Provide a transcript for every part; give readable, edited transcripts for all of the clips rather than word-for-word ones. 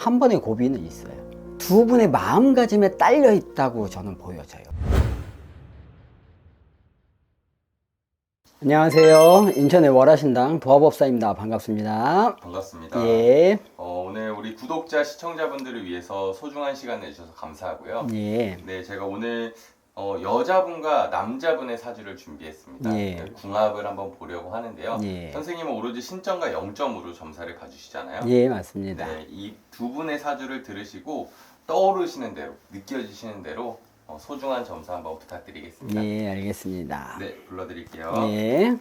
한 번의 고비는 있어요. 두 분의 마음가짐에 딸려 있다고 저는 보여져요. 안녕하세요. 인천의 월화신당 도화법사입니다. 반갑습니다. 반갑습니다. 예. 오늘 우리 구독자, 시청자분들을 위해서 소중한 시간 내주셔서 감사하고요. 예. 네, 제가 오늘 여자분과 남자분의 사주를 준비했습니다. 예. 네, 궁합을 한번 보려고 하는데요. 예. 선생님은 오로지 신점과 0점으로 점사를 봐주시잖아요. 예, 맞습니다. 네, 이 두 분의 사주를 들으시고 떠오르시는 대로, 느껴지시는 대로 소중한 점수 한번 부탁드리겠습니다. 예, 알겠습니다. 네, 불러드릴게요. 예.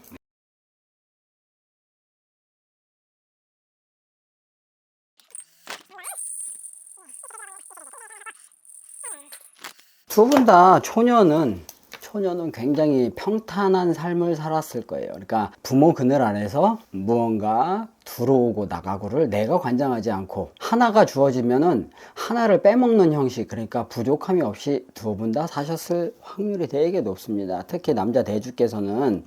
두 분 다 초년은 굉장히 평탄한 삶을 살았을 거예요. 그러니까 부모 그늘 안에서 무언가 들어오고 나가고를 내가 관장하지 않고 하나가 주어지면은 하나를 빼먹는 형식, 그러니까 부족함이 없이 두 분 다 사셨을 확률이 되게 높습니다. 특히 남자 대주께서는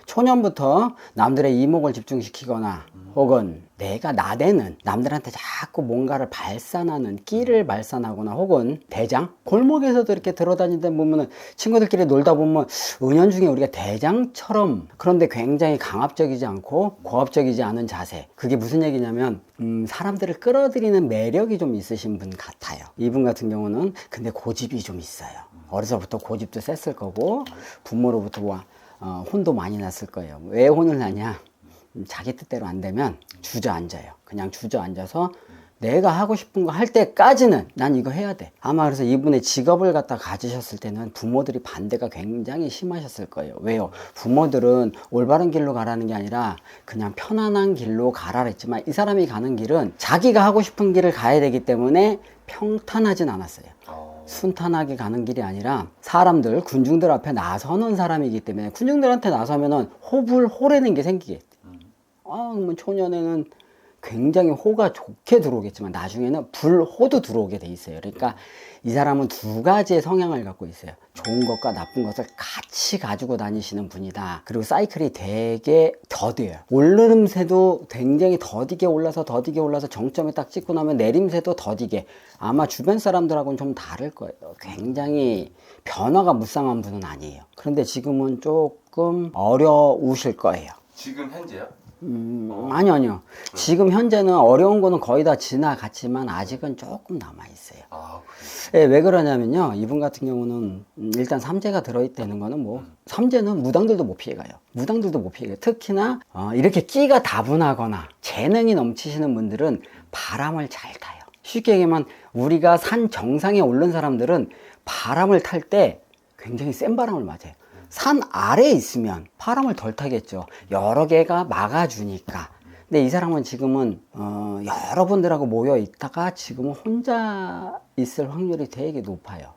초년부터 남들의 이목을 집중시키거나 혹은 내가 나대는, 남들한테 자꾸 뭔가를 발산하는, 끼를 발산하거나, 혹은 대장? 골목에서도 이렇게 들어다니다 보면은 친구들끼리 놀다 보면 은연중에 우리가 대장처럼, 그런데 굉장히 강압적이지 않고 고압적이지 않은 자세. 그게 무슨 얘기냐면 사람들을 끌어들이는 매력이 좀 있으신 분 같아요. 이분 같은 경우는 근데 고집이 좀 있어요. 어려서부터 고집도 셌을 거고 부모로부터 혼도 많이 났을 거예요. 왜 혼을 나냐? 자기 뜻대로 안 되면 주저앉아요. 그냥 주저앉아서 내가 하고 싶은 거 할 때까지는 난 이거 해야 돼. 아마 그래서 이분의 직업을 갖다 가지셨을 때는 부모들이 반대가 굉장히 심하셨을 거예요. 왜요? 부모들은 올바른 길로 가라는 게 아니라 그냥 편안한 길로 가라 했지만 이 사람이 가는 길은 자기가 하고 싶은 길을 가야 되기 때문에 평탄하진 않았어요. 순탄하게 가는 길이 아니라 사람들, 군중들 앞에 나서는 사람이기 때문에 군중들한테 나서면은 호내는 게 생기겠대. 그러면 초년에는 굉장히 호가 좋게 들어오겠지만 나중에는 불호도 들어오게 돼 있어요. 그러니까 이 사람은 두 가지의 성향을 갖고 있어요. 좋은 것과 나쁜 것을 같이 가지고 다니시는 분이다. 그리고 사이클이 되게 더뎌요. 오르름세도 굉장히 더디게 올라서 정점에 딱 찍고 나면 내림세도 더디게. 아마 주변 사람들하고는 좀 다를 거예요. 굉장히 변화가 무쌍한 분은 아니에요. 그런데 지금은 조금 어려우실 거예요. 지금 현재요? 아니요. 지금 현재는 어려운 거는 거의 다 지나갔지만 아직은 조금 남아있어요. 그래요? 예, 왜 그러냐면요. 이분 같은 경우는 일단 삼재가 들어있다는 거는 삼재는 무당들도 못 피해가요. 특히나 이렇게 끼가 다분하거나 재능이 넘치시는 분들은 바람을 잘 타요. 쉽게 얘기하면 우리가 산 정상에 오른 사람들은 바람을 탈 때 굉장히 센 바람을 맞아요. 산 아래에 있으면 바람을 덜 타겠죠. 여러 개가 막아주니까. 근데 이 사람은 지금은 여러분들하고 모여 있다가 지금은 혼자 있을 확률이 되게 높아요.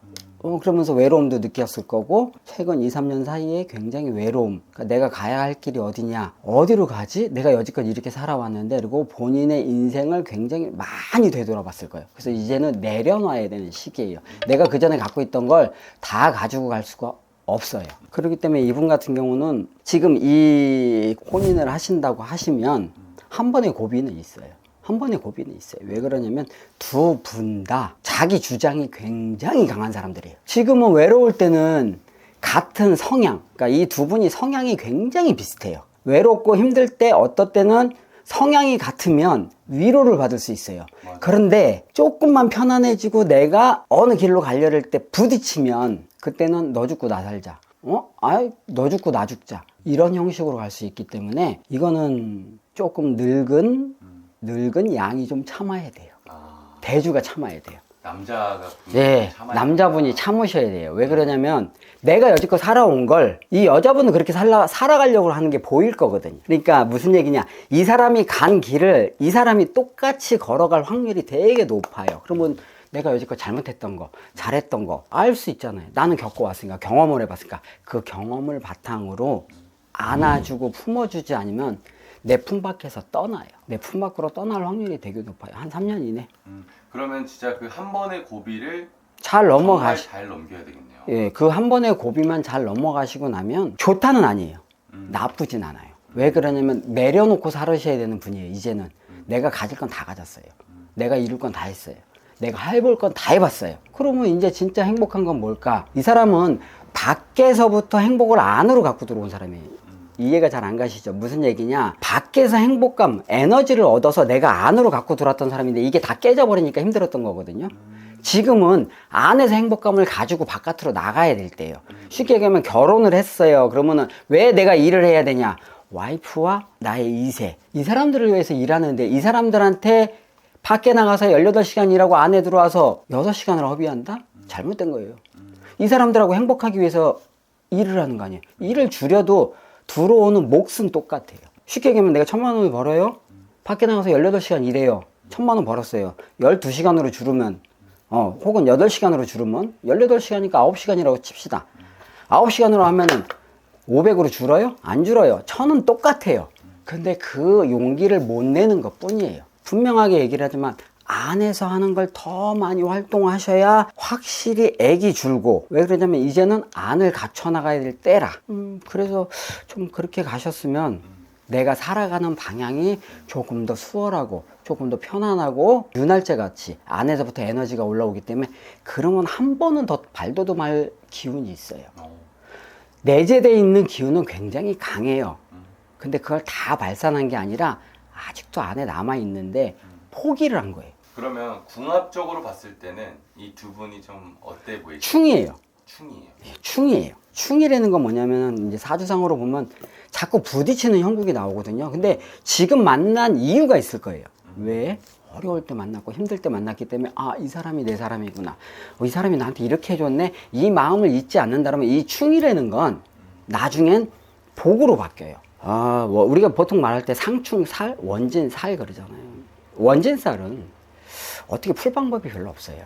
그러면서 외로움도 느꼈을 거고, 최근 2, 3년 사이에 굉장히 외로움. 그러니까 내가 가야 할 길이 어디냐? 어디로 가지? 내가 여지껏 이렇게 살아왔는데, 그리고 본인의 인생을 굉장히 많이 되돌아봤을 거예요. 그래서 이제는 내려놔야 되는 시기예요. 내가 그 전에 갖고 있던 걸 다 가지고 갈 수가 없어요. 그렇기 때문에 이분 같은 경우는 지금 이 혼인을 하신다고 하시면 한 번의 고비는 있어요. 왜 그러냐면 두 분 다 자기 주장이 굉장히 강한 사람들이에요. 지금은 외로울 때는 같은 성향, 그러니까 이 두 분이 성향이 굉장히 비슷해요. 외롭고 힘들 때 어떨 때는 성향이 같으면 위로를 받을 수 있어요. 그런데 조금만 편안해지고 내가 어느 길로 가려를 할 때 부딪히면 그때는 너 죽고 나 살자. 너 죽고 나 죽자. 이런 형식으로 갈 수 있기 때문에 이거는 조금 늙은 양이 좀 참아야 돼요. 대주가 참아야 돼요. 남자분이 참으셔야 돼요. 왜 그러냐면 내가 여지껏 살아온 걸 이 여자분은 그렇게 살아가려고 하는 게 보일 거거든요. 그러니까 무슨 얘기냐, 이 사람이 간 길을 이 사람이 똑같이 걸어갈 확률이 되게 높아요. 그러면 내가 여지껏 잘못했던 거, 잘했던 거 알 수 있잖아요. 나는 겪어왔으니까, 경험을 해봤으니까 그 경험을 바탕으로 안아주고 품어주지 않으면 내 품 밖에서 떠나요. 내 품 밖으로 떠날 확률이 되게 높아요. 한 3년 이내. 그러면 진짜 그 한 번의 고비를 잘 잘 넘겨야 되겠네요. 예, 그 한 번의 고비만 잘 넘어가시고 나면 좋다는 아니에요. 나쁘진 않아요. 왜 그러냐면 내려놓고 살으셔야 되는 분이에요. 이제는 내가 가질 건 다 가졌어요. 내가 이룰 건 다 했어요. 내가 해볼 건 다 해봤어요. 그러면 이제 진짜 행복한 건 뭘까? 이 사람은 밖에서부터 행복을 안으로 갖고 들어온 사람이에요. 이해가 잘 안 가시죠? 무슨 얘기냐? 밖에서 행복감, 에너지를 얻어서 내가 안으로 갖고 들어왔던 사람인데 이게 다 깨져버리니까 힘들었던 거거든요. 지금은 안에서 행복감을 가지고 바깥으로 나가야 될 때예요. 쉽게 얘기하면 결혼을 했어요. 그러면은 왜 내가 일을 해야 되냐? 와이프와 나의 2세. 이 사람들을 위해서 일하는데 이 사람들한테 밖에 나가서 18시간 일하고 안에 들어와서 6시간을 허비한다? 잘못된 거예요. 이 사람들하고 행복하기 위해서 일을 하는 거 아니에요. 일을 줄여도 들어오는 몫은 똑같아요. 쉽게 얘기하면 내가 1,000만 원을 벌어요. 밖에 나가서 18시간 일해요. 1,000만 원 벌었어요. 12시간으로 줄으면 혹은 8시간으로 줄으면 18시간이니까 9시간이라고 칩시다. 9시간으로 하면은 500으로 줄어요? 안 줄어요. 1,000은 똑같아요. 근데 그 용기를 못 내는 것 뿐이에요. 분명하게 얘기를 하지만 안에서 하는 걸 더 많이 활동하셔야 확실히 액이 줄고, 왜 그러냐면 이제는 안을 갖춰 나가야 될 때라. 그래서 좀 그렇게 가셨으면 내가 살아가는 방향이 조금 더 수월하고 조금 더 편안하고 윤활제 같이 안에서부터 에너지가 올라오기 때문에 그러면 한 번은 더 발돋움 말 기운이 있어요. 내재되어 있는 기운은 굉장히 강해요. 근데 그걸 다 발산한 게 아니라 아직도 안에 남아 있는데 포기를 한 거예요. 그러면 궁합적으로 봤을 때는 이 두 분이 좀 어때 보이죠? 충이에요. 충이에요. 충이에요. 충이라는 건 뭐냐면은 이제 사주상으로 보면 자꾸 부딪히는 형국이 나오거든요. 근데 지금 만난 이유가 있을 거예요. 왜? 어려울 때 만났고 힘들 때 만났기 때문에 이 사람이 내 사람이구나. 이 사람이 나한테 이렇게 해줬네. 이 마음을 잊지 않는다면 이 충이라는 건 나중엔 복으로 바뀌어요. 우리가 보통 말할 때 상충살, 원진살 그러잖아요. 원진살은 어떻게 풀 방법이 별로 없어요.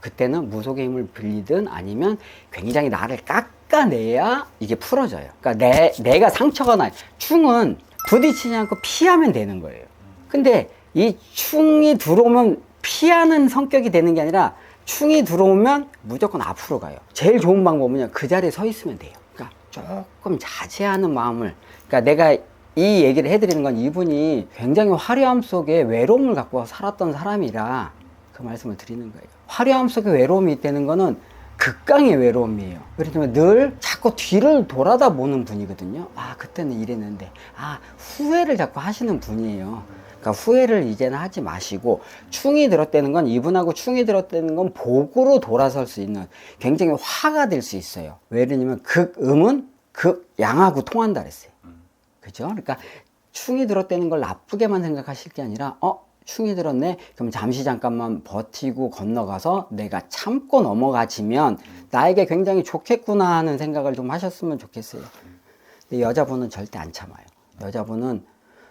그때는 무속의 힘을 빌리든 아니면 굉장히 나를 깎아내야 이게 풀어져요. 그러니까 내가 상처가 나요. 충은 부딪히지 않고 피하면 되는 거예요. 근데 이 충이 들어오면 피하는 성격이 되는 게 아니라 충이 들어오면 무조건 앞으로 가요. 제일 좋은 방법은요, 그 자리에 서 있으면 돼요. 그러니까 조금 자제하는 마음을, 그러니까 내가 이 얘기를 해드리는 건 이분이 굉장히 화려함 속에 외로움을 갖고 살았던 사람이라 그 말씀을 드리는 거예요. 화려함 속에 외로움이 있다는 거는 극강의 외로움이에요. 그렇지만 늘 자꾸 뒤를 돌아다 보는 분이거든요. 그때는 이랬는데, 후회를 자꾸 하시는 분이에요. 그러니까 후회를 이제는 하지 마시고, 충이 들었다는 건, 이분하고 충이 들었다는 건 복으로 돌아설 수 있는 굉장히 화가 될 수 있어요. 왜 그러냐면 극음은 극양하고 통한다 그랬어요. 그죠? 그러니까 충이 들었다는 걸 나쁘게만 생각하실 게 아니라 충이 들었네? 그럼 잠깐만 버티고 건너가서 내가 참고 넘어가지면 나에게 굉장히 좋겠구나 하는 생각을 좀 하셨으면 좋겠어요. 근데 여자분은 절대 안 참아요. 여자분은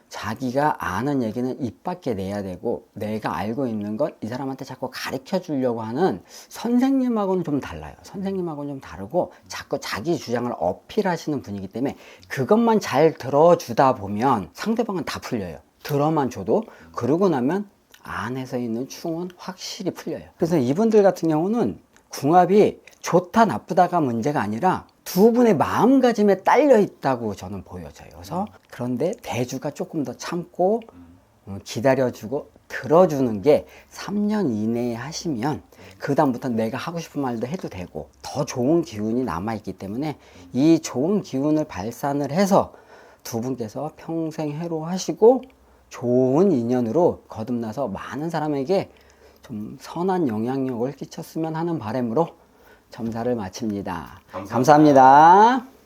자기가 아는 얘기는 입 밖에 내야 되고, 내가 알고 있는 것 이 사람한테 자꾸 가르쳐 주려고 하는 선생님하고는 좀 달라요. 선생님하고는 좀 다르고 자꾸 자기 주장을 어필하시는 분이기 때문에 그것만 잘 들어주다 보면 상대방은 다 풀려요. 들어만 줘도. 그러고 나면 안에서 있는 충은 확실히 풀려요. 그래서 이분들 같은 경우는 궁합이 좋다 나쁘다가 문제가 아니라 두 분의 마음가짐에 딸려 있다고 저는 보여져요. 그래서 그런데 대주가 조금 더 참고 기다려주고 들어주는 게 3년 이내에 하시면 그 다음부터 내가 하고 싶은 말도 해도 되고 더 좋은 기운이 남아있기 때문에 이 좋은 기운을 발산을 해서 두 분께서 평생 해로하시고 좋은 인연으로 거듭나서 많은 사람에게 좀 선한 영향력을 끼쳤으면 하는 바람으로 점사를 마칩니다. 감사합니다.